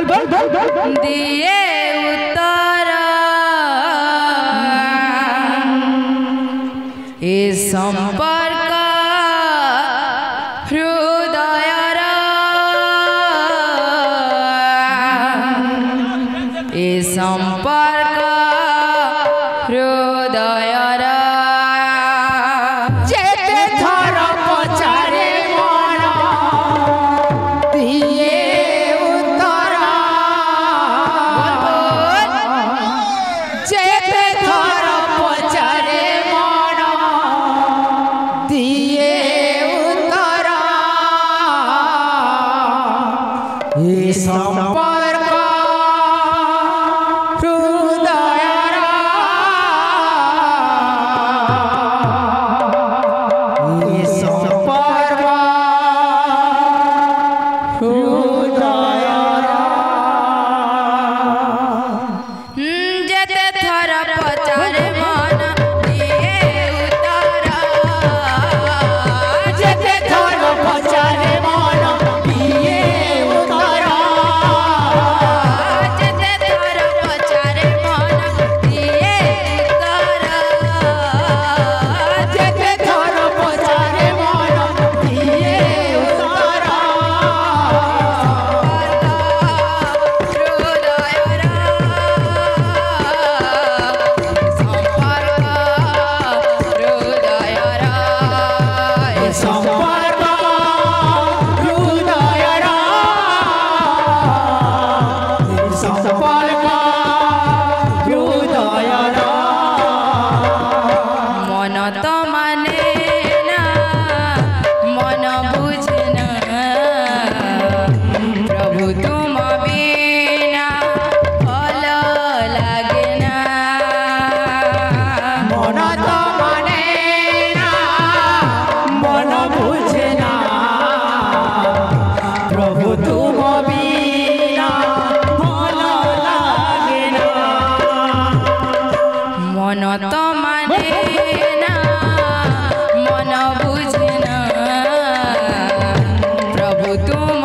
दिए उत्तर ए संपर्क हृदयर ए संपर्क हृदयर जेते थर पचारे मन दिए उत्तर जेते थर पचारे मन दिए उत्तर ए संपर्क हृदयर ए संपर्क हृदयर जेते थर पचारे मन दिए उत्तर जेते थर पचारे मन दिए उत्तर जेते थर पचारे मन दिए उत्तर जेते थर पचारे मन दिए उत्तर संपर्क हृदयर संपर्क हृदयर मन तो माने ना मन बुझे ना प्रभु तुम बिना भल लागे ना मन तो माने ना मन बुझे ना प्रभु तुम बिना भल लागे ना मन तो माने ना मन बुझे ना प्रभु तुम